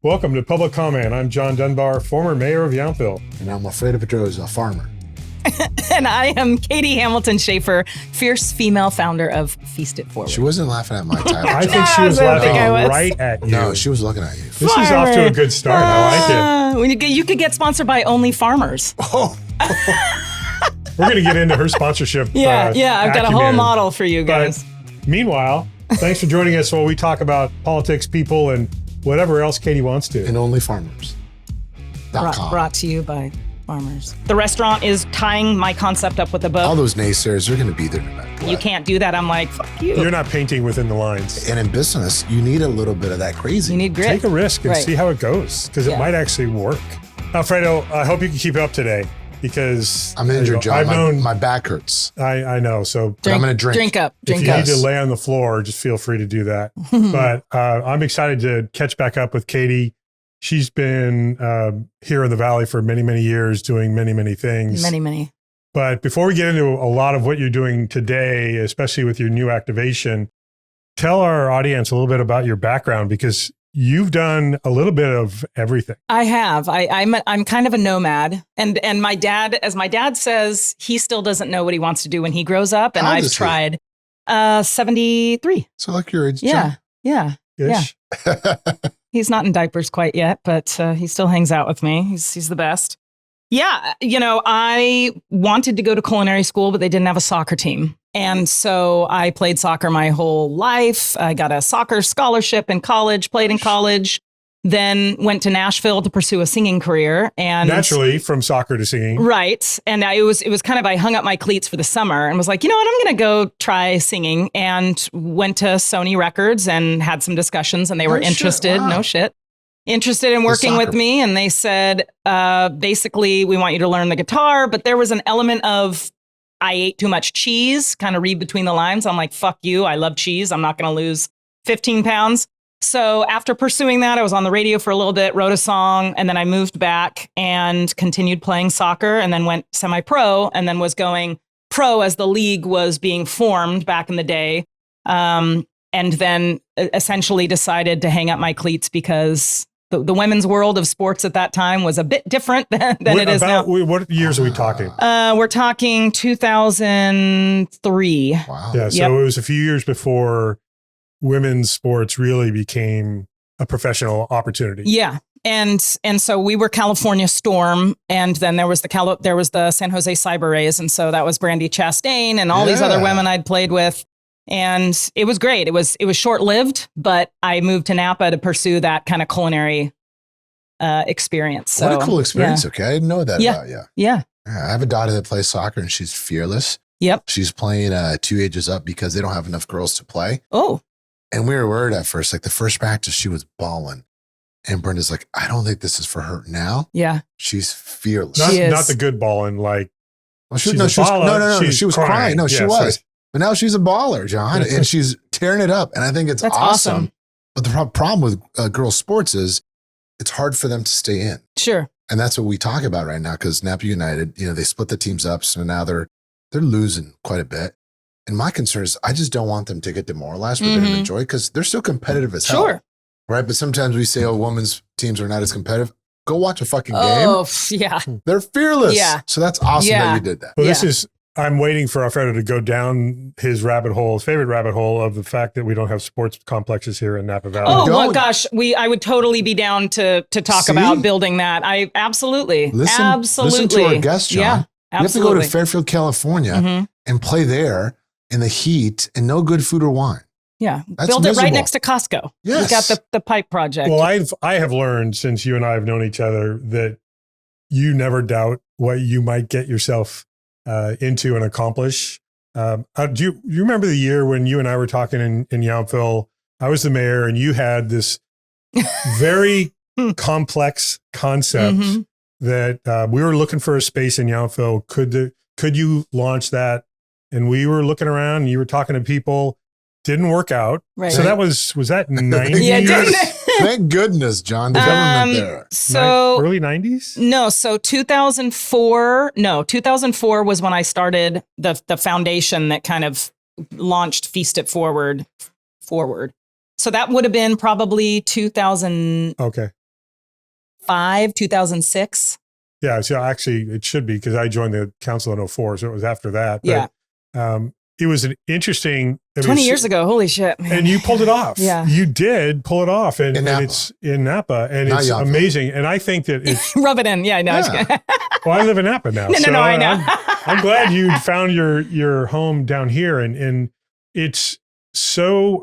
Welcome to Public Comment. I'm John Dunbar, former mayor of Yountville. And I'm Alfredo Pedroza, a farmer. And I am Katie Hamilton Shaffer, fierce female founder of Feast It Forward. She wasn't laughing at my title. I think she was laughing right at you. No, she was looking at you. This is off to a good start. I like it. You could get sponsored by Only Farmers. Oh. We're going to get into her sponsorship. I've got a whole model for you guys. But meanwhile, thanks for joining us while we talk about politics, people, and whatever else Katie wants to. And onlyfarmers.com. Brought to you by farmers. The restaurant is tying my concept up with a bow. All those naysayers, they're going to be there no matter what. You can't do that. I'm like, fuck you. You're not painting within the lines. And in business, you need a little bit of that crazy. You need grit. Take a risk and see how it goes, because it might actually work. Alfredo, I hope you can keep it up today, because I'm injured, John. My back hurts. I know. So but I'm going to drink. Drink up. If you need to lay on the floor, just feel free to do that. But I'm excited to catch back up with Katie. She's been here in the Valley for many, many years, doing many, many things. Many. But before we get into a lot of what you're doing today, especially with your new activation, tell our audience a little bit about your background, because you've done a little bit of everything. I have. I'm kind of a nomad, and my dad, as my dad says, he still doesn't know what he wants to do when he grows up, and I've tried. 73. So like your age, Yeah. Ish. He's not in diapers quite yet, but he still hangs out with me. He's the best. Yeah, I wanted to go to culinary school, but they didn't have a soccer team. And so I played soccer my whole life. I got a soccer scholarship in college, played in college, then went to Nashville to pursue a singing career. And naturally, from soccer to singing. Right. And it was kind of, I hung up my cleats for the summer and was like, you know what, I'm going to go try singing, and went to Sony Records and had some discussions, and they were interested. Wow. No shit. Interested in working with me. And they said, basically, we want you to learn the guitar. But there was an element of, I ate too much cheese, kind of read between the lines. I'm like, fuck you. I love cheese. I'm not going to lose 15 pounds. So after pursuing that, I was on the radio for a little bit, wrote a song, and then I moved back and continued playing soccer, and then went semi-pro, and then was going pro as the league was being formed back in the day. And then essentially decided to hang up my cleats, because the women's world of sports at that time was a bit different than it is now. What years are we talking? We're talking 2003. Wow. Yeah, so it was a few years before women's sports really became a professional opportunity. Yeah. And so we were California Storm, and then there was the San Jose Cyber Rays, and so that was Brandy Chastain and all these other women I'd played with. And it was great. It was short-lived, but I moved to Napa to pursue that kind of culinary experience. So, what a cool experience. Yeah. Okay. I didn't know that about you. Yeah. I have a daughter that plays soccer, and she's fearless. Yep. She's playing 2 ages up because they don't have enough girls to play. Oh. And we were worried at first. Like the first practice, she was bawling. And Brenda's like, I don't think this is for her now. Yeah. She's fearless. Not the good balling, like, well, she was crying. No, she was. Right. But now she's a baller, John, and she's tearing it up. And I think it's awesome. But the problem with girls' sports is it's hard for them to stay in. Sure. And that's what we talk about right now, because Napa United, they split the teams up. So now they're losing quite a bit. And my concern is I just don't want them to get demoralized with their enjoy, because they're still competitive as hell. Sure. Right. But sometimes we say, women's teams are not as competitive. Go watch a fucking game. Oh, yeah. They're fearless. Yeah. So that's awesome that you did that. Well, I'm waiting for Alfredo to go down his favorite rabbit hole of the fact that we don't have sports complexes here in Napa Valley. Oh, well, gosh, I would totally be down to talk about building that. Absolutely. Listen to our guest, John. Yeah, absolutely. You have to go to Fairfield, California and play there in the heat and no good food or wine. Yeah. That's Build miserable. it right next to Costco. Yes. We've got the pipe project. Well, I have learned since you and I have known each other that you never doubt what you might get yourself into and accomplish. Do you remember the year when you and I were talking in Yountville? I was the mayor, and you had this very complex concept that we were looking for a space in Yountville. Could you launch that? And we were looking around, and you were talking to people. Didn't work out. Right. So that was that 90s? Yeah, didn't Thank goodness, John. The government there. So early 90s? No, so 2004. No, 2004 was when I started the foundation that kind of launched Feast It Forward. So that would have been probably 2000. Okay. 2005, 2006. Yeah. So actually it should be because I joined the council in 2004. So it was after that. But, it was an interesting 20 years ago. Holy shit, man. And you pulled it off. Yeah. You did pull it off. And it's in Napa and it's amazing. And I think that it's rub it in. Yeah, no. Yeah. Well, I live in Napa now. No, I know. I'm glad you found your home down here. And it's so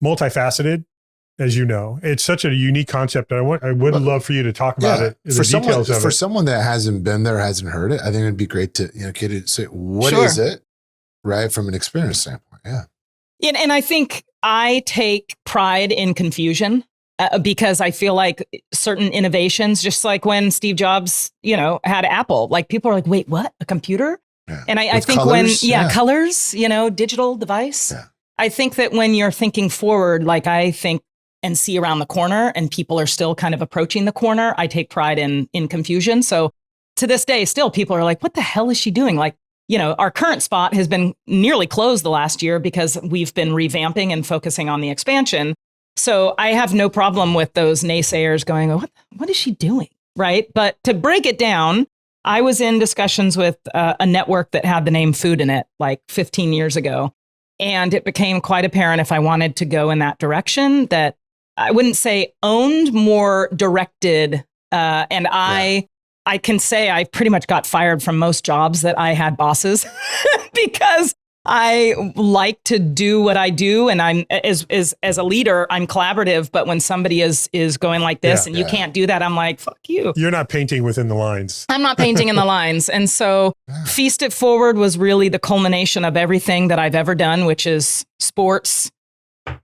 multifaceted, as you know. It's such a unique concept. And I would love for you to talk about it. The details of it. For someone that hasn't been there, hasn't heard it, I think it'd be great to, Katie, say, what is it? Right. From an experience standpoint. Yeah. And I think I take pride in confusion because I feel like certain innovations, just like when Steve Jobs, had Apple, like people are like, wait, what? A computer? Yeah. And I think colors? Colors, digital device. Yeah. I think that when you're thinking forward, like I think and see around the corner and people are still kind of approaching the corner, I take pride in confusion. So to this day, still people are like, what the hell is she doing? Like, our current spot has been nearly closed the last year because we've been revamping and focusing on the expansion. So I have no problem with those naysayers going, oh, what is she doing? Right. But to break it down, I was in discussions with a network that had the name Food in it like 15 years ago. And it became quite apparent if I wanted to go in that direction that I wouldn't say owned, more directed. I can say I pretty much got fired from most jobs that I had bosses because I like to do what I do. And I'm as a leader, I'm collaborative. But when somebody is going like this and you can't do that, I'm like, fuck you. You're not painting within the lines. I'm not painting in the lines. And so Feast It Forward was really the culmination of everything that I've ever done, which is sports,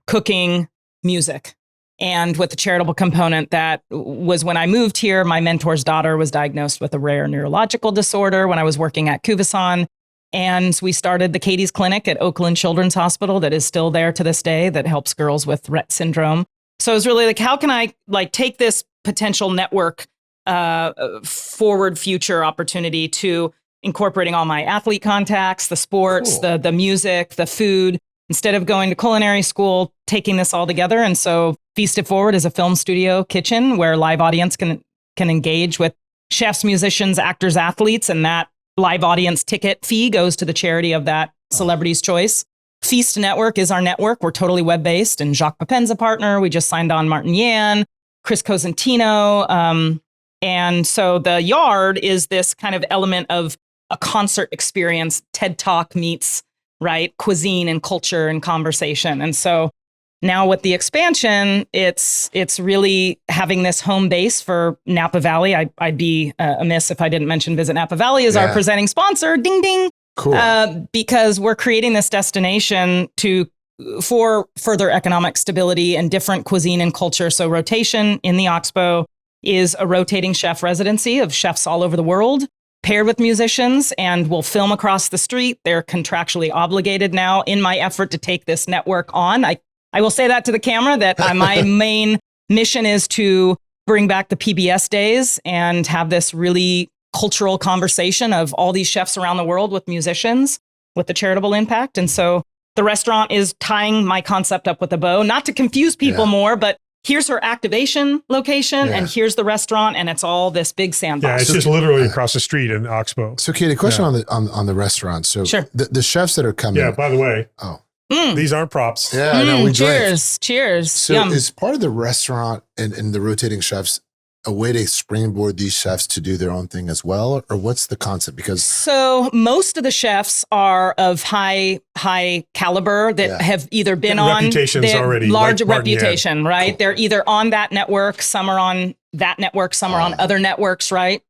cooking, music. And with the charitable component, that was when I moved here. My mentor's daughter was diagnosed with a rare neurological disorder when I was working at Kuvasan. And we started the Katie's Clinic at Oakland Children's Hospital that is still there to this day that helps girls with Rett syndrome. So it was really like, how can I take this potential network forward future opportunity to incorporating all my athlete contacts, the sports, the music, the food, instead of going to culinary school, taking this all together. And so Feast It Forward is a film studio kitchen where live audience can engage with chefs, musicians, actors, athletes, and that live audience ticket fee goes to the charity of that celebrity's choice. Feast Network is our network. We're totally web-based, and Jacques Pepin's a partner. We just signed on Martin Yan, Chris Cosentino. And so the Yard is this kind of element of a concert experience. TED Talk meets, cuisine and culture and conversation. And so now with the expansion, it's really having this home base for Napa Valley. I'd be amiss if I didn't mention Visit Napa Valley as our presenting sponsor. Ding, ding. Cool. Because we're creating this destination for further economic stability and different cuisine and culture. So Rotation in the Oxbow is a rotating chef residency of chefs all over the world, paired with musicians, and will film across the street. They're contractually obligated now in my effort to take this network on. I will say that to the camera that my main mission is to bring back the PBS days and have this really cultural conversation of all these chefs around the world with musicians with the charitable impact. And so the restaurant is tying my concept up with a bow, not to confuse people more, but here's her activation location and here's the restaurant, and it's all this big sandbox. Yeah, it's just literally across the street in Oxbow. So Katie, question on the restaurant. So the chefs that are coming. Yeah, by the way. These aren't props. Yeah, no, we cheers. Cheers. So is part of the restaurant and the rotating chefs a way to springboard these chefs to do their own thing as well? Or what's the concept? Because so most of the chefs are of high caliber that have either been on already large reputation, right? Cool. They're either on that network, some are on that network, some are on other networks, right?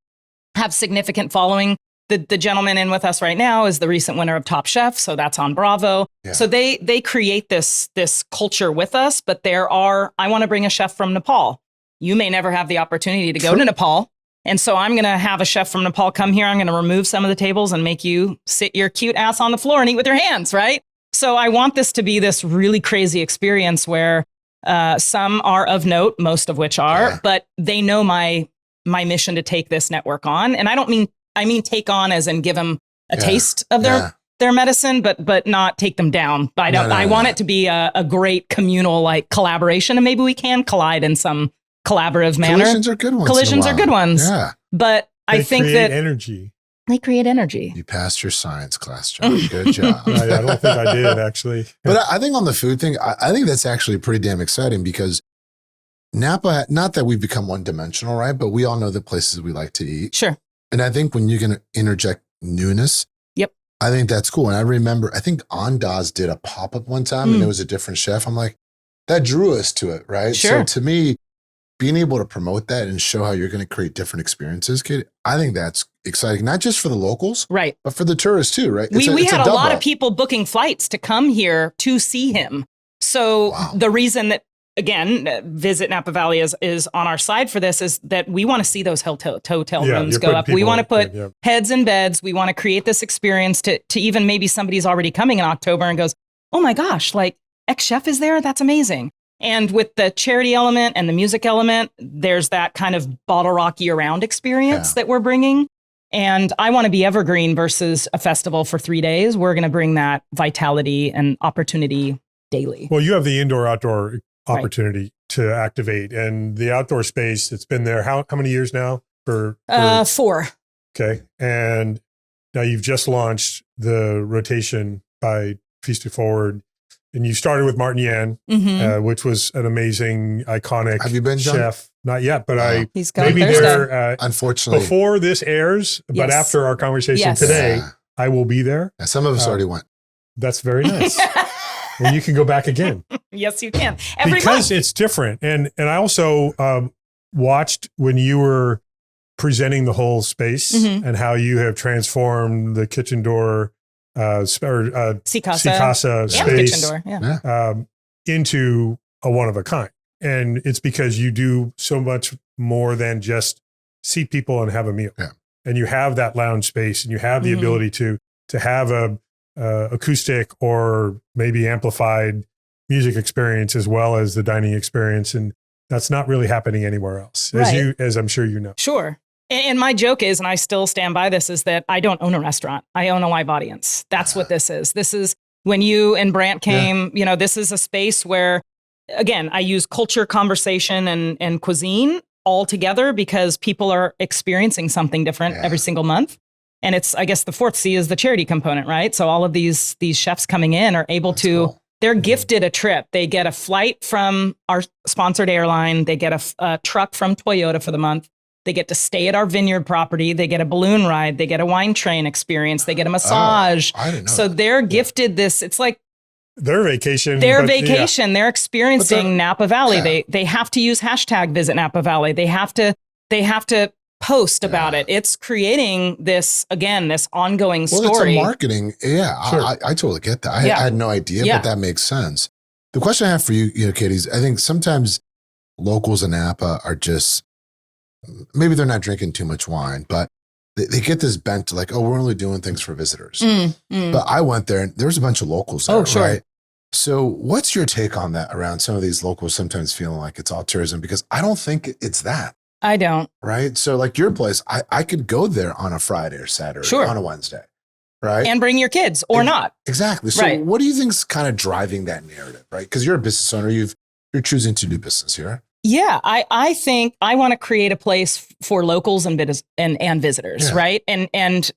Have significant following. The gentleman in with us right now is the recent winner of Top Chef, so that's on Bravo. Yeah. So they create this culture with us, but I want to bring a chef from Nepal. You may never have the opportunity to go to Nepal. And so I'm going to have a chef from Nepal come here. I'm going to remove some of the tables and make you sit your cute ass on the floor and eat with your hands, right? So I want this to be this really crazy experience where some are of note, most of which are, but they know my mission to take this network on. And I mean take on as in give them a taste of their medicine, but not take them down. But I want it to be a great communal collaboration, and maybe we can collide in some collaborative manner. Collisions are good ones. Collisions are good ones. Yeah. But I think that energy. They create energy. You passed your science class, John. Good job. I don't think I did, actually. But I think on the food thing, I think that's actually pretty damn exciting because Napa, not that we've become one-dimensional, right? But we all know the places we like to eat. Sure. And I think when you can interject newness, I think that's cool. And I remember, I think Andaz did a pop-up one time and there was a different chef. I'm like, that drew us to it, right? Sure. So to me, being able to promote that and show how you're going to create different experiences, Katie, I think that's exciting, not just for the locals, right, but for the tourists too, right? We had a lot of people booking flights to come here to see him. So the reason that, again, Visit Napa Valley is on our side for this is that we want to see those hotel rooms go up. We want to put heads in beds. We want to create this experience to even maybe somebody's already coming in October and goes, oh my gosh, like ex-chef is there? That's amazing. And with the charity element and the music element, there's that kind of Bottle Rock year-round experience that we're bringing. And I want to be evergreen versus a festival for 3 days. We're going to bring that vitality and opportunity daily. Well, you have the indoor-outdoor opportunity to activate. And the outdoor space, it's been there how many years now? For 4. Okay. And now you've just launched the rotation by Feast It Forward. And you started with Martin Yan, which was an amazing, iconic Have you been, John? chef. Not yet, but He's maybe there. Unfortunately, before this airs, but after our conversation today, I will be there. Yeah, some of us already went. That's very nice. And you can go back again. Yes, you can. Because it's different. And I also watched when you were presenting the whole space and how you have transformed the kitchen door Sikasa space into a one of a kind. And it's because you do so much more than just seat people and have a meal. Yeah. And you have that lounge space and you have the ability to have a acoustic or maybe amplified music experience as well as the dining experience. And that's not really happening anywhere else, as I'm sure you know. Sure. And my joke is, and I still stand by this, is that I don't own a restaurant. I own a live audience. That's what this is. This is when you and Brant came, this is a space where, again, I use culture, conversation, and cuisine all together because people are experiencing something different every single month. And it's, I guess the fourth C is the charity component, right? So all of these chefs coming in are able they're gifted a trip. They get a flight from our sponsored airline. They get a truck from Toyota for the month. They get to stay at our vineyard property. They get a balloon ride. They get a wine train experience. They get a massage. I didn't know so they're gifted this. It's like their vacation. They're experiencing Napa Valley. They have to use hashtag Visit Napa Valley. They have to post about it. It's creating this ongoing story. Well, it's a marketing. Yeah, sure. I totally get that. I had no idea, but that makes sense. The question I have for you, Katie, is I think sometimes locals in Napa are just, maybe they're not drinking too much wine, but they get this bent to like, oh, we're only doing things for visitors. But I went there and there was a bunch of locals there, right? So what's your take on that around some of these locals sometimes feeling like it's all tourism? Because I don't think it's that. I don't. Right? So like your place, I could go there on a Friday or Saturday, on a Wednesday, right? And bring your kids or not. Exactly. So what do you think is kind of driving that narrative, right? Because you're a business owner, you're choosing to do business here. Yeah, I think I want to create a place for locals and visitors, right? And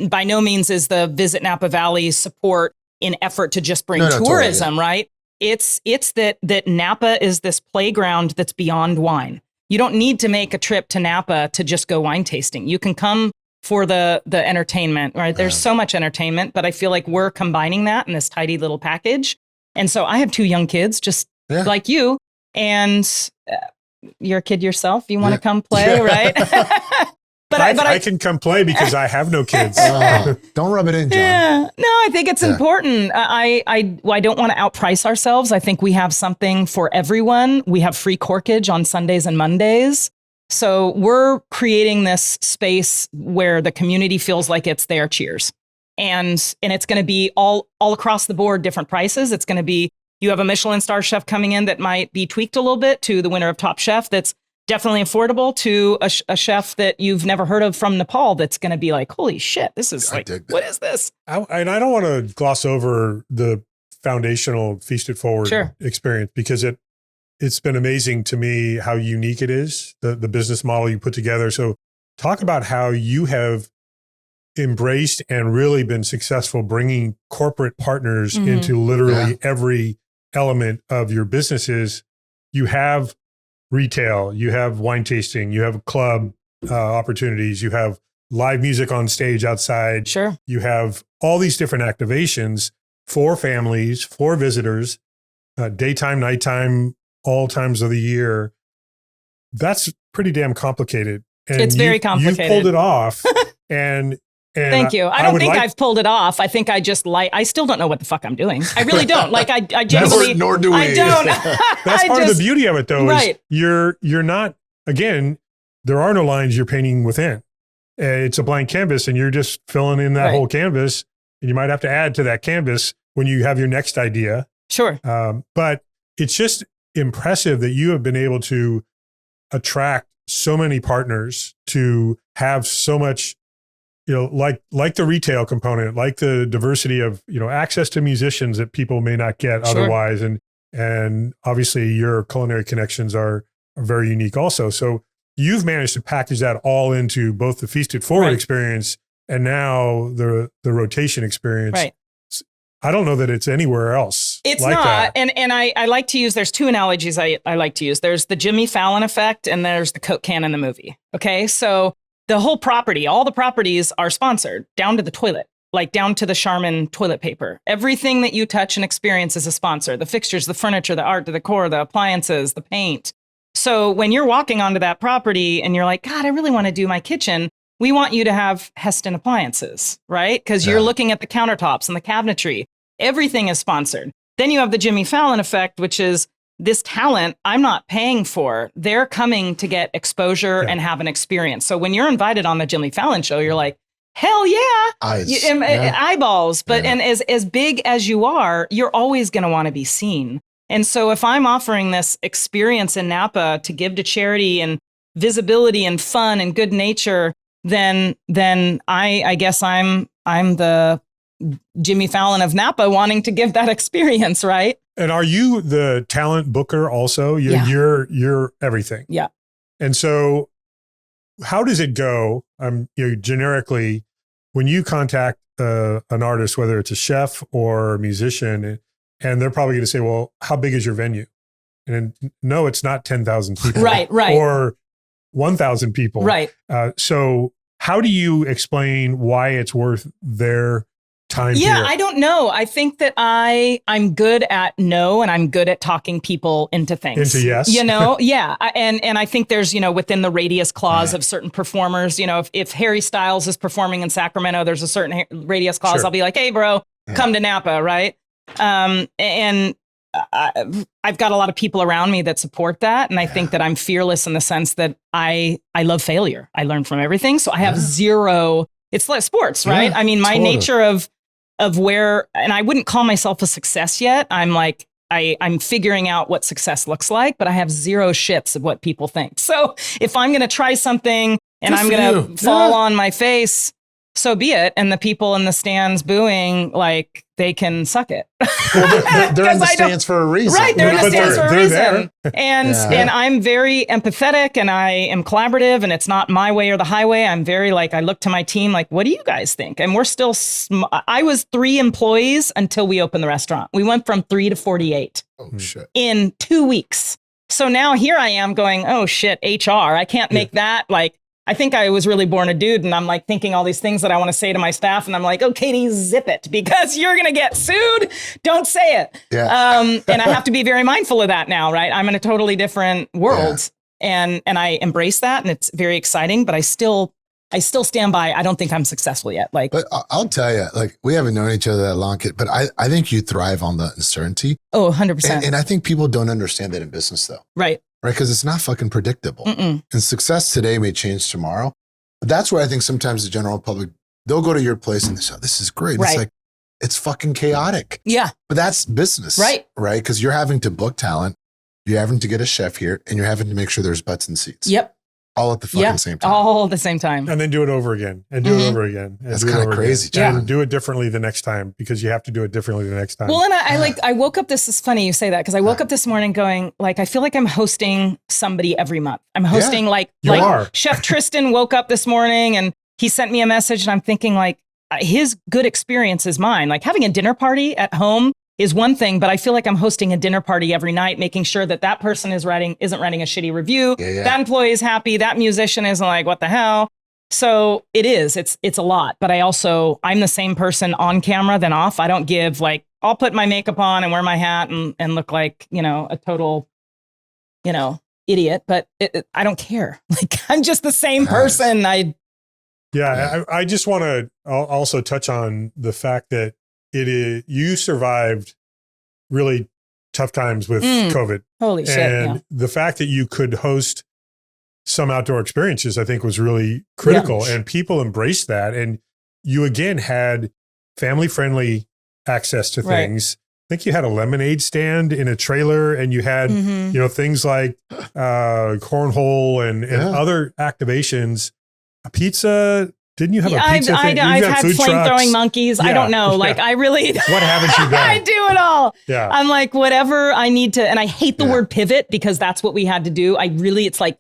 by no means is the Visit Napa Valley support in effort to just bring tourism, right? It's that Napa is this playground that's beyond wine. You don't need to make a trip to Napa to just go wine tasting. You can come for the entertainment, right? There's so much entertainment, but I feel like we're combining that in this tidy little package. And so I have 2 young kids, just like you. And you're a kid yourself. You want to come play, right? but I can come play because I have no kids. Don't rub it in, John. Yeah. No, I think it's important. I don't want to outprice ourselves. I think we have something for everyone. We have free corkage on Sundays and Mondays. So we're creating this space where the community feels like it's their cheers. And it's going to be all across the board, different prices. It's going to be, you have a Michelin star chef coming in that might be tweaked a little bit to the winner of Top Chef that's definitely affordable to a chef that you've never heard of from Nepal that's going to be like, holy shit, this is like, what is this? And I don't want to gloss over the foundational Feast It Forward experience because it it's been amazing to me how unique it is, the business model you put together. So talk about how you have embraced and really been successful bringing corporate partners into literally every element of your businesses. You have retail, you have wine tasting, you have club opportunities, you have live music on stage outside. Sure. You have all these different activations for families, for visitors, daytime, nighttime, all times of the year. That's pretty damn complicated. And it's very complicated. You pulled it off. and thank you. I don't think I've pulled it off. I think I just I still don't know what the fuck I'm doing. I really don't. Like I genuinely, nor do we. I don't. That's part of the beauty of it though, right. is you're not, again, there are no lines you're painting within. It's a blank canvas and you're just filling in that whole canvas, and you might have to add to that canvas when you have your next idea. Sure. But it's just impressive that you have been able to attract so many partners, to have so much, like the retail component, like the diversity of, access to musicians that people may not get otherwise. And obviously your culinary connections are very unique also. So you've managed to package that all into both the Feasted Forward experience and now the rotation experience. Right. I don't know that it's anywhere else. It's like not. that. And I like to use, there's two analogies I like to use. There's the Jimmy Fallon effect and there's the Coke can in the movie. Okay. So the whole property, all the properties are sponsored down to the toilet, like down to the Charmin toilet paper. Everything that you touch and experience is a sponsor. The fixtures, the furniture, the art, the decor, the appliances, the paint. So when you're walking onto that property and you're like, God, I really want to do my kitchen, we want you to have Heston appliances, right? Because you're looking at the countertops and the cabinetry. Everything is sponsored. Then you have the Jimmy Fallon effect, which is this talent I'm not paying for. They're coming to get exposure and have an experience. So when you're invited on the Jimmy Fallon show, you're like, hell yeah, eyeballs. But and as big as you are, you're always going to want to be seen. And so if I'm offering this experience in Napa to give to charity and visibility and fun and good nature, then I guess I'm the Jimmy Fallon of Napa wanting to give that experience, right? And are you the talent booker also? You're everything. Yeah. And so how does it go? Generically, when you contact an artist, whether it's a chef or a musician, and they're probably going to say, well, how big is your venue? And no, it's not 10,000 people. Right. Or 1,000 people. Right. So how do you explain why it's worth their time? Yeah, I don't know. I think that I'm good at no, and I'm good at talking people into things. Into yes. Yeah. And I think there's, within the radius clause of certain performers, if Harry Styles is performing in Sacramento, there's a certain radius clause. Sure. I'll be like, hey, bro, come to Napa, right? And I've got a lot of people around me that support that. And I think that I'm fearless in the sense that I love failure. I learn from everything. So I have zero, it's like sports, right? I mean, my nature of where, and I wouldn't call myself a success yet. I'm like, I'm figuring out what success looks like, but I have zero shits of what people think. So if I'm going to try something and I'm going to fall on my face, so be it. And the people in the stands booing, like, they can suck it. Well, they're in the stands for a reason. Right, they're in the stands for a reason. And Yeah. I'm very empathetic and I am collaborative and it's not my way or the highway. I'm very I look to my team like, what do you guys think? And we're still, I was 3 employees until we opened the restaurant. We went from 3 to 48 in 2 weeks. So now here I am going, oh shit, HR. I can't make that I think I was really born a dude and I'm thinking all these things that I want to say to my staff. And I'm like, oh, Katie, zip it because you're going to get sued. Don't say it. Yeah. And I have to be very mindful of that now, right? I'm in a totally different world and I embrace that and it's very exciting, but I still stand by. I don't think I'm successful yet. But I'll tell you, we haven't known each other that long, but I think you thrive on the uncertainty. Oh, 100%. And I think people don't understand that in business though. Right. Right, because it's not fucking predictable. And success today may change tomorrow. But that's where I think sometimes the general public, they'll go to your place and they say, oh, this is great. Right. It's it's fucking chaotic. Yeah. But that's business. Right. Right, because you're having to book talent, you're having to get a chef here, and you're having to make sure there's butts and seats. Yep. all at the fucking same time. All at the same time. And then do it over again and do it over again. And that's kind of crazy. And do it differently the next time because you have to do it differently the next time. Well, and I woke up, this is funny you say that because I woke up this morning going like, I feel like I'm hosting somebody every month. I'm hosting like Chef Tristan woke up this morning and he sent me a message and I'm thinking like his good experience is mine. Like having a dinner party at home is one thing, but I feel like I'm hosting a dinner party every night, making sure that person isn't writing a shitty review. That employee is happy. That musician isn't like, what the hell? So it's a lot, but I'm the same person on camera than off. I don't give like, I'll put my makeup on and wear my hat and look like, a total, idiot, but I don't care. Like I'm just the same person. I just want to also touch on the fact that you survived really tough times with COVID. Holy shit. And the fact that you could host some outdoor experiences, I think was really critical and people embraced that. And you again had family friendly access to things. I think you had a lemonade stand in a trailer and you had, things like cornhole and other activations, a pizza. Didn't you have a pizza thing? I've had flame-throwing monkeys. I don't know. Like, I really... What haven't you done? I do it all. Yeah. I'm like, whatever I need to... And I hate the word pivot because that's what we had to do. It's like...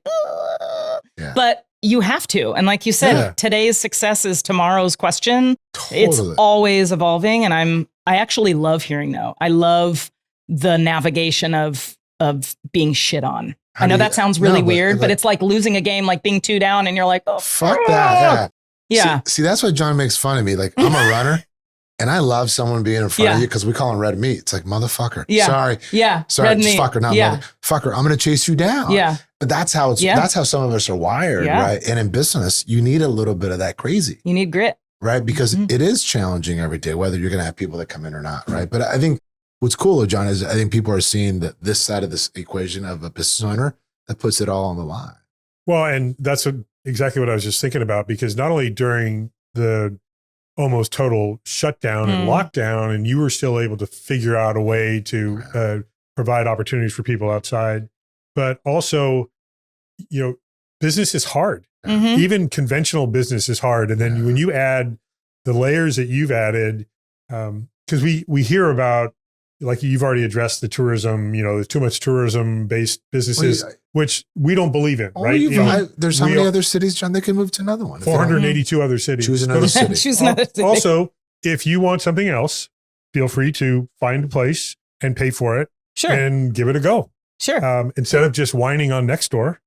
But you have to. And like you said, today's success is tomorrow's question. Totally. It's always evolving. And I actually love hearing no. I love the navigation of being shit on. I know that sounds really weird, but it's like losing a game, like being 2 down and you're like, oh, fuck that. Yeah. See, that's why John makes fun of me. Like, I'm a runner and I love someone being in front of you because we call him red meat. It's like, motherfucker. Yeah. Sorry. Yeah. Sorry. Red Just meat. fucker, not motherfucker. I'm going to chase you down. Yeah. But that's how that's how some of us are wired, right? And in business, you need a little bit of that crazy. You need grit. Right? Because it is challenging every day, whether you're going to have people that come in or not, right? But I think what's cool, though, John, is I think people are seeing that this side of this equation of a business owner that puts it all on the line. Well, and that's exactly what I was just thinking about, because not only during the almost total shutdown and lockdown, and you were still able to figure out a way to provide opportunities for people outside, but also, business is hard. Even conventional business is hard. And then when you add the layers that you've added, because we hear about, like you've already addressed the tourism, there's too much tourism-based businesses, which we don't believe in, right? There's how many other cities, John, they can move to another one? 482 other cities. Choose another city. Choose another city. Also, if you want something else, feel free to find a place and pay for it and give it a go. Sure. Instead of just whining on Nextdoor.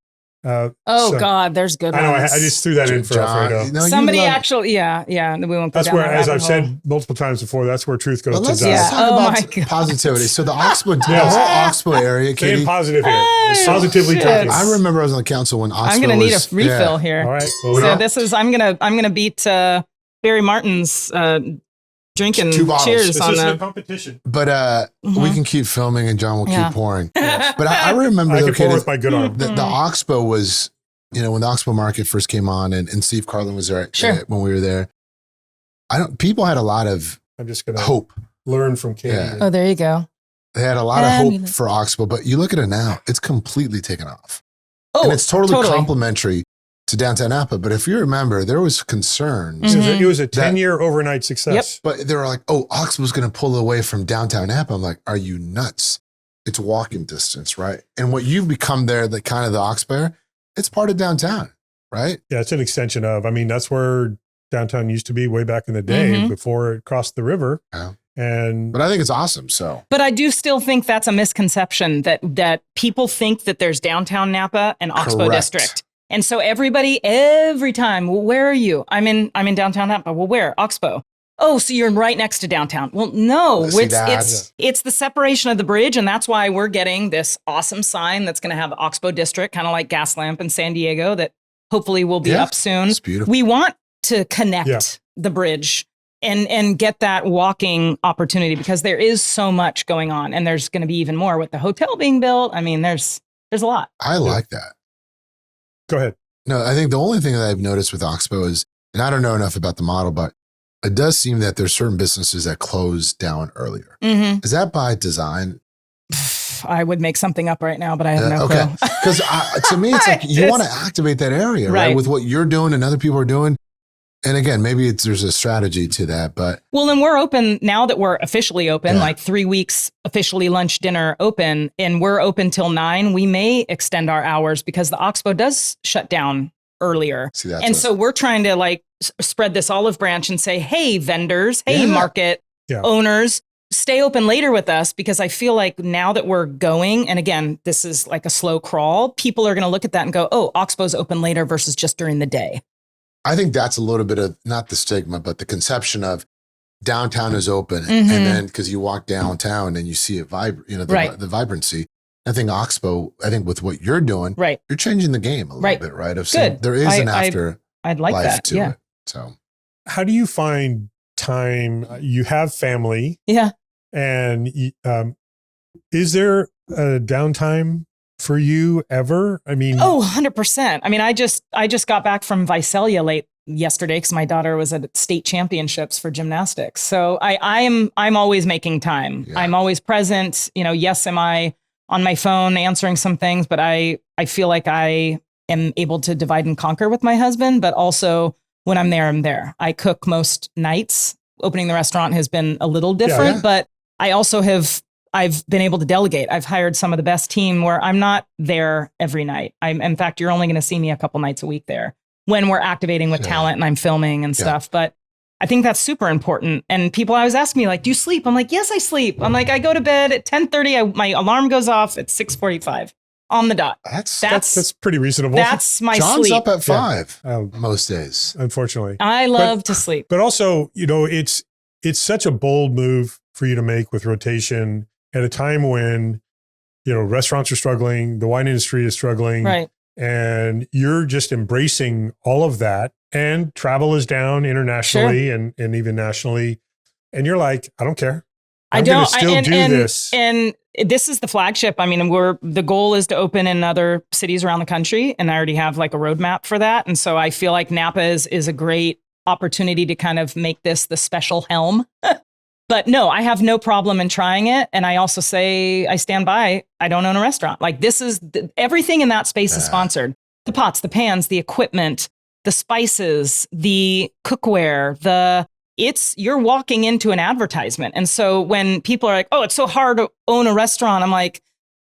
God, there's good ones. I know, I just threw that in for Alfredo. Somebody actually, we won't go That's down where, that as I've hole. said multiple times before, that's where truth goes let's to die. talk about positivity. So the Oxbow, the whole Oxbow area, Katie. Staying positive here. Positively talking. I remember I was on the council when Oxbow I'm going to need a refill here. All right. Well, so I'm gonna beat Barry Martin's drinking. 2 bottles. Cheers this on isn't the a competition. But we can keep filming and John will keep pouring. But I remember I can pour with my good arm. the Oxbow was, when the Oxbow market first came on and Steve Carlin was there when we were there. People had a lot of I'm just gonna hope. Learn from Katie. Yeah. Oh, there you go. They had a lot of hope for Oxbow, but you look at it now, it's completely taken off. And it's totally complimentary to downtown Napa. But if you remember, there was concerns. It was a 10-year overnight success. But they were like, Oxbow's going to pull away from downtown Napa. I'm like, are you nuts? It's walking distance, right? And what you've become there, the kind of the Oxbow, it's part of downtown, right? Yeah, it's an extension of, that's where downtown used to be way back in the day before it crossed the river. Yeah. But I think it's awesome. But I do still think that's a misconception that people think that there's downtown Napa and Oxbow District. And so every time, well, where are you? I'm in downtown Napa. Well, where? Oxbow. Oh, so you're right next to downtown. Well, no, it's the separation of the bridge. And that's why we're getting this awesome sign that's going to have Oxbow District, kind of like Gaslamp in San Diego, that hopefully will be up soon. It's beautiful. We want to connect the bridge and get that walking opportunity, because there is so much going on, and there's going to be even more with the hotel being built. There's a lot. I like that. Go ahead. No, I think the only thing that I've noticed with Oxbow is, and I don't know enough about the model, but it does seem that there's certain businesses that close down earlier. Is that by design? I would make something up right now, but I have no clue. Because to me, it's like you want to activate that area, right? With what you're doing and other people are doing. And again, maybe there's a strategy to that, but. Well, and we're open now that we're officially open, like 3 weeks officially lunch, dinner open, and we're open till 9. We may extend our hours because the Oxbow does shut down earlier. So we're trying to like spread this olive branch and say, hey, vendors, hey, market owners, stay open later with us, because I feel like now that we're going, and again, this is like a slow crawl, people are going to look at that and go, oh, Oxbow's open later versus just during the day. I think that's a little bit of not the stigma, but the conception of downtown is open. And then because you walk downtown and you see it vibrant, the vibrancy. I think Oxbow, with what you're doing, you're changing the game a little bit, right? Of saying there is an after I'd like life that. to it. So how do you find time? You have family. Yeah. And is there a downtime for you ever? I mean, 100%. I mean, I just got back from Visalia late yesterday because my daughter was at state championships for gymnastics. So I'm always making time. Yeah. I'm always present. Yes, am I on my phone answering some things, but I feel like I am able to divide and conquer with my husband. But also when I'm there, I'm there. I cook most nights. Opening the restaurant has been a little different, but I also I've been able to delegate. I've hired some of the best team where I'm not there every night. In fact, you're only going to see me a couple nights a week there when we're activating with talent and I'm filming and stuff. But I think that's super important. And people always ask me, like, do you sleep? I'm like, yes, I sleep. I'm like, I go to bed at 10:30. My alarm goes off at 6:45 on the dot. That's pretty reasonable. That's my John's sleep. up at 5 most days. Unfortunately. I love to sleep. But also, it's such a bold move for you to make with rotation at a time when, restaurants are struggling, the wine industry is struggling, right? And you're just embracing all of that. And travel is down internationally and even nationally. And you're like, I don't care. I'm going to still do this. And this is the flagship. I mean, the goal is to open in other cities around the country. And I already have like a roadmap for that. And so I feel like Napa is a great opportunity to kind of make this the special helm. But no, I have no problem in trying it. And I also say, I stand by, I don't own a restaurant. Like everything in that space is sponsored. The pots, the pans, the equipment, the spices, the cookware, you're walking into an advertisement. And so when people are like, oh, it's so hard to own a restaurant, I'm like,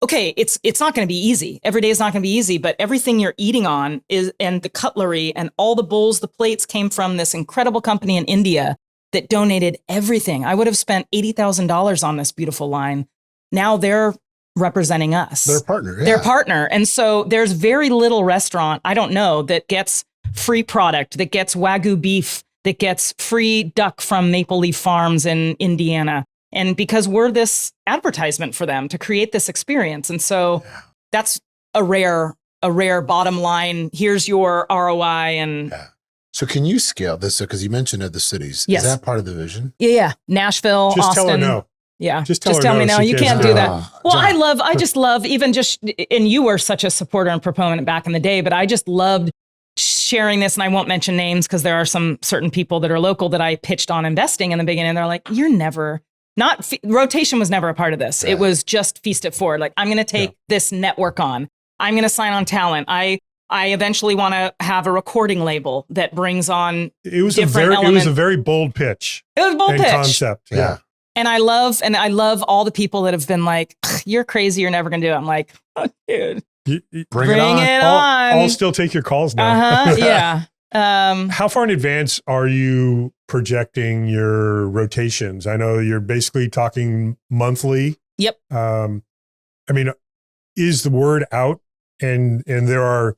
okay, it's not going to be easy. Every day is not going to be easy, but everything you're eating on and the cutlery and all the bowls, the plates came from this incredible company in India that donated everything. I would have spent $80,000 on this beautiful line. Now they're representing us. Their partner. Yeah. Their partner. And so there's very little restaurant, I don't know, that gets free product, that gets Wagyu beef, that gets free duck from Maple Leaf Farms in Indiana. And because we're this advertisement for them to create this experience. And so that's a rare bottom line. Here's your ROI. And so can you scale this? So, because you mentioned other cities, is that part of the vision? Yeah. Nashville, just Austin. Tell her no. Yeah. Just tell me no. You can't do that. Well, John. I just love and you were such a supporter and proponent back in the day, but I just loved sharing this. And I won't mention names because there are some certain people that are local that I pitched on investing in the beginning. They're like, rotation was never a part of this. Right. It was just feast it forward. Like, I'm going to take this network on. I'm going to sign on talent. I eventually want to have a recording label that brings on different elements. It was a very bold pitch. It was a bold pitch. Concept. Yeah. And I love all the people that have been like, you're crazy. You're never going to do it. I'm like, oh, dude, bring it on. I'll still take your calls now. Yeah. How far in advance are you projecting your rotations? I know you're basically talking monthly. Yep. I mean, is the word out? And there are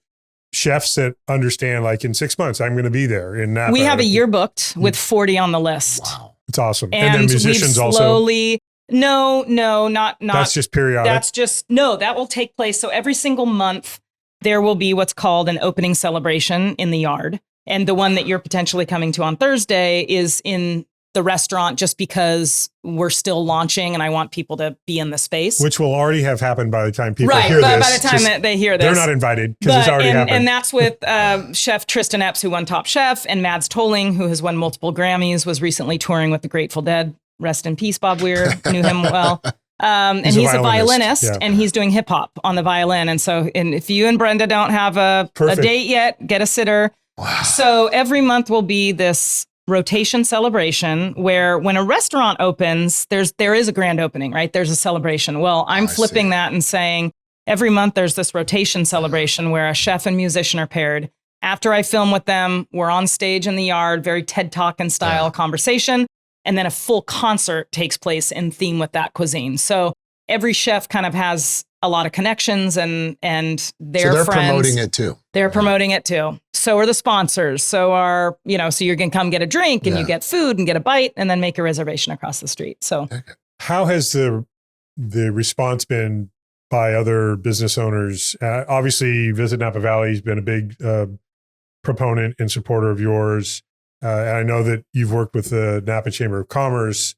chefs that understand, like, in 6 months, I'm going to be there in Napa. We have a year booked with 40 on the list. Wow. It's awesome. And then musicians we've slowly, also. No, not. That's just periodic. That will take place. So every single month, there will be what's called an opening celebration in the yard. And the one that you're potentially coming to on Thursday is in the restaurant, just because we're still launching and I want people to be in the space. Which will already have happened by the time people hear this. Right, by the time that they hear this. They're not invited because it's already happened. And that's with Chef Tristan Epps, who won Top Chef, and Mads Tolling, who has won multiple Grammys, was recently touring with the Grateful Dead. Rest in peace, Bob Weir. Knew him well. And he's a violinist and he's doing hip hop on the violin. And so, if you and Brenda don't have a date yet, get a sitter. Wow. So every month will be this rotation celebration where when a restaurant opens, there is a grand opening, right? There's a celebration. Well, I'm flipping that and saying every month there's this rotation celebration where a chef and musician are paired. After I film with them, we're on stage in the yard, very TED Talk and style conversation. And then a full concert takes place in theme with that cuisine. So every chef kind of has a lot of connections and their friends. So they're promoting it too. They're promoting it too. So are the sponsors. So are, so you're going to come get a drink and you get food and get a bite and then make a reservation across the street. So how has the response been by other business owners? Obviously, Visit Napa Valley has been a big proponent and supporter of yours. And I know that you've worked with the Napa Chamber of Commerce.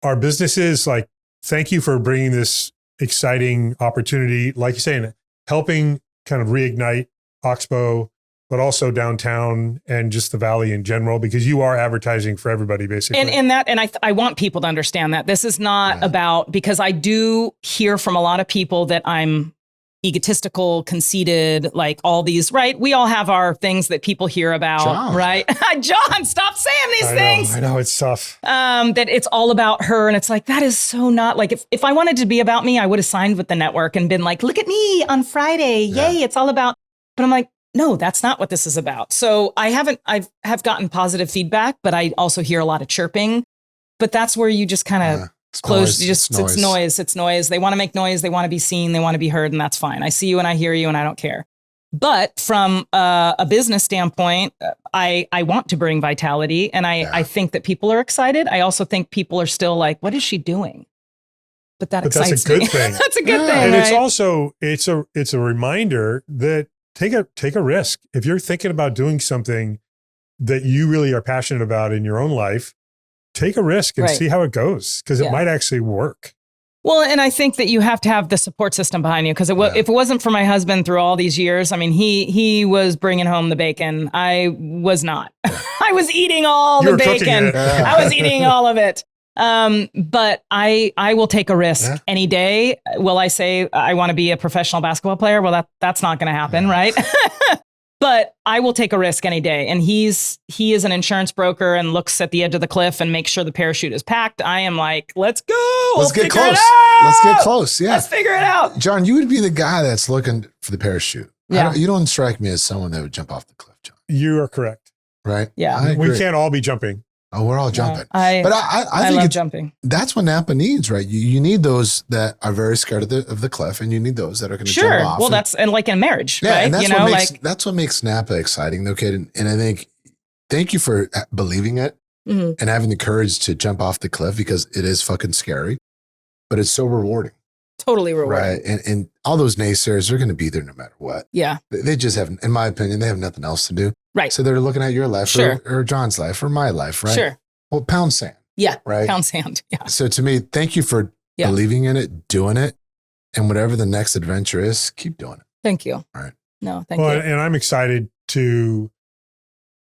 Are businesses like, thank you for bringing this exciting opportunity, like you're saying, helping kind of reignite Oxbow, but also downtown and just the valley in general, because you are advertising for everybody basically. And I want people to understand that this is not about, because I do hear from a lot of people that I'm egotistical, conceited, like all these, right? We all have our things that people hear about, right? John, stop saying these things. I know, it's tough. That it's all about her. And it's like, that is so not like, if I wanted to be about me, I would have signed with the network and been like, look at me on Friday. Yay, it's all about, but I'm like, no, that's not what this is about. So I have gotten positive feedback, but I also hear a lot of chirping, but that's where you just kind of close. It's noise. They want to make noise. They want to be seen. They want to be heard. And that's fine. I see you and I hear you and I don't care. But from a business standpoint, I want to bring vitality. And I think that people are excited. I also think people are still like, what is she doing? But excites that's a good me. thing. That's a good thing. And right? it's also, it's a reminder that take a risk. If you're thinking about doing something that you really are passionate about in your own life, take a risk and see how it goes, because it might actually work. Well, and I think that you have to have the support system behind you, because if it wasn't for my husband through all these years, I mean, he was bringing home the bacon. I was not. I was eating all the bacon. I was eating all of it. But I will take a risk any day. Will I say I want to be a professional basketball player? Well, that's not going to happen, right? But I will take a risk any day. And he is an insurance broker and looks at the edge of the cliff and makes sure the parachute is packed. I am like, let's go. Let's get close. Let's get close. Yeah. Let's figure it out. John, you would be the guy that's looking for the parachute. Yeah. You don't strike me as someone that would jump off the cliff, John. You are correct. Right? Yeah. We can't all be jumping. Oh, we're all jumping. I think love jumping. That's what Napa needs, right? You need those that are very scared of the cliff, and you need those that are going to jump off. Well, that's like in marriage, right? And that's what makes Napa exciting, though, Kate. And I think, thank you for believing it and having the courage to jump off the cliff, because it is fucking scary, but it's so rewarding. Totally rewarding. Right. And all those naysayers, they're going to be there no matter what. Yeah. They just have, in my opinion, they have nothing else to do. Right. So they're looking at your life or John's life or my life, right? Sure. Well, pound sand. Yeah. Right. Pound sand. Yeah. So to me, thank you for believing in it, doing it, and whatever the next adventure is, keep doing it. Thank you. All right. No, thank you. And I'm excited to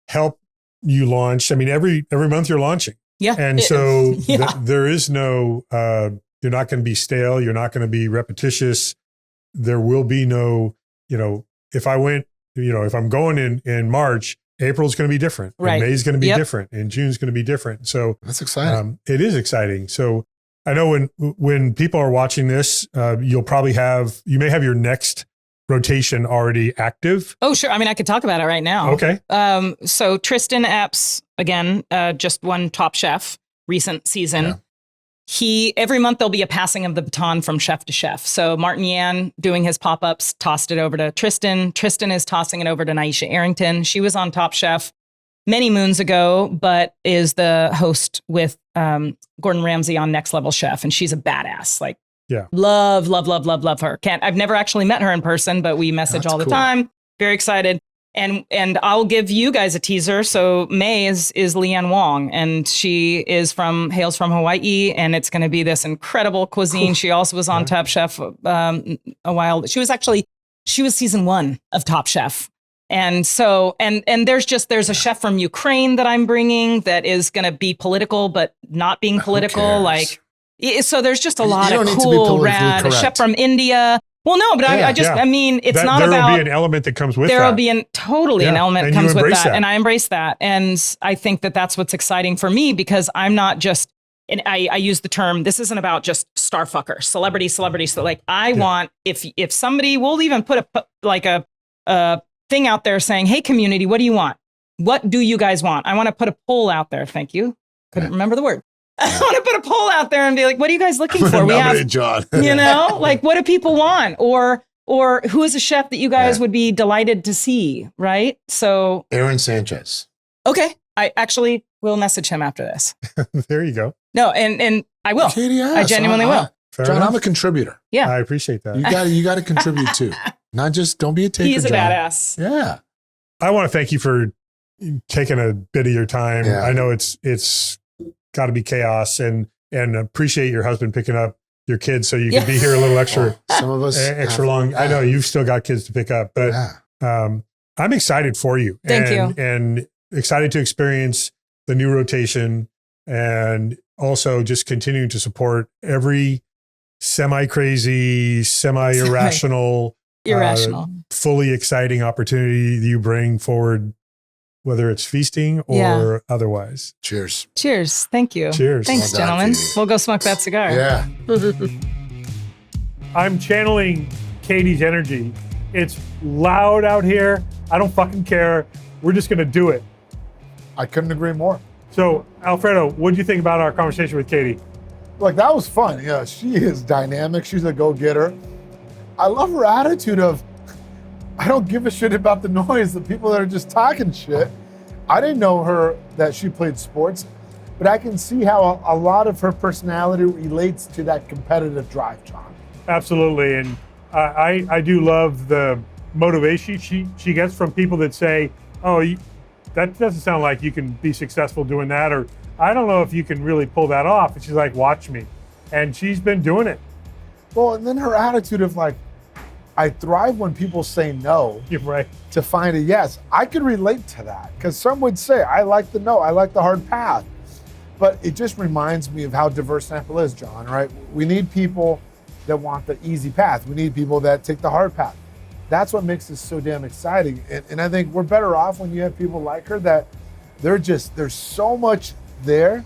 help you launch. I mean, every month you're launching. Yeah. And so there is no, you're not going to be stale. You're not going to be repetitious. There will be no, if I'm going in March, April's going to be different. Right. And May's going to be different. And June's going to be different. So that's exciting. It is exciting. So I know when people are watching this, you may have your next rotation already active. Oh, sure. I mean, I could talk about it right now. Okay. So Tristan Epps, again, just won Top Chef recent season. Yeah. Every month there'll be a passing of the baton from chef to chef. So Martin Yan doing his pop-ups, tossed it over to Tristan. Tristan is tossing it over to Naisha Arrington. She was on Top Chef many moons ago, but is the host with Gordon Ramsay on Next Level Chef. And she's a badass. Like, love her. I've never actually met her in person, but we message all the time. Very excited. And I'll give you guys a teaser. So May is Leanne Wong, and she hails from Hawaii, and it's going to be this incredible cuisine. She also was on Top Chef a while. She was season 1 of Top Chef. And so, and there's a chef from Ukraine that I'm bringing that is going to be political, but not being political. Like, So there's just a lot of cool, rad, a chef from India. Well, no, but I mean, it's not about. There will be an element that comes with that. There will be an element that comes with that. And I embrace that. And I think that that's what's exciting for me, because I'm not just, and I use the term, this isn't about just star fucker, celebrity. So like, I want, if somebody will even put a thing out there saying, hey, community, what do you want? What do you guys want? I want to put a poll out there. Thank you. Couldn't remember the word. I want to put a poll out there and be like, what are you guys looking for? We have, John. Like, what do people want? Or who is a chef that you guys would be delighted to see, right? So Aaron Sanchez. Okay. I actually will message him after this. There you go. No, and I will. Katie, I genuinely will. John, I'm a contributor. Yeah. I appreciate that. You got to contribute too. Not just, don't be a taker, He's a John. badass. Yeah. I want to thank you for taking a bit of your time. Yeah. I know it's got to be chaos, and appreciate your husband picking up your kids so you can be here a little extra. Some of us extra long. Yeah. I know you've still got kids to pick up, but I'm excited for you. Thank you. And excited to experience the new rotation, and also just continuing to support every semi-crazy, semi-irrational, fully exciting opportunity you bring forward, whether it's feasting or otherwise. Cheers. Cheers. Thank you. Cheers. Thanks, gentlemen. We'll go smoke that cigar. Yeah. I'm channeling Katie's energy. It's loud out here. I don't fucking care. We're just going to do it. I couldn't agree more. So, Alfredo, what did you think about our conversation with Katie? Like, that was fun. Yeah, she is dynamic. She's a go-getter. I love her attitude of, I don't give a shit about the noise, the people that are just talking shit. I didn't know her that she played sports, but I can see how a lot of her personality relates to that competitive drive, John. Absolutely. And I do love the motivation she gets from people that say, oh, that doesn't sound like you can be successful doing that, or I don't know if you can really pull that off. And she's like, watch me. And she's been doing it. Well, and then her attitude of like, I thrive when people say no. You're right. To find a yes. I could relate to that, because some would say, I like the no, I like the hard path. But it just reminds me of how diverse Napa is, John, right? We need people that want the easy path. We need people that take the hard path. That's what makes this so damn exciting. And I think we're better off when you have people like her that there's so much there.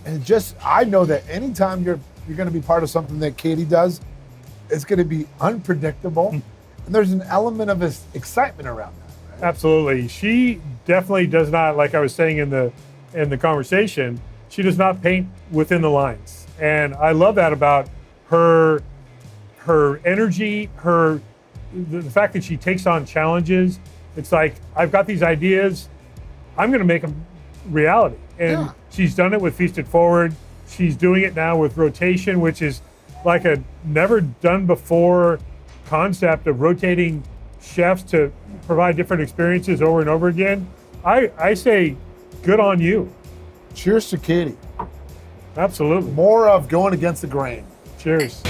And just, I know that anytime you're going to be part of something that Katie does, it's going to be unpredictable. And there's an element of excitement around that. Right? Absolutely. She definitely does not, like I was saying in the conversation, she does not paint within the lines. And I love that about her energy, the fact that she takes on challenges. It's like, I've got these ideas, I'm going to make them reality. And she's done it with Feast It Forward. She's doing it now with rotation, which is like a never done before concept of rotating chefs to provide different experiences over and over again. I say, good on you. Cheers to Katie. Absolutely. More of going against the grain. Cheers.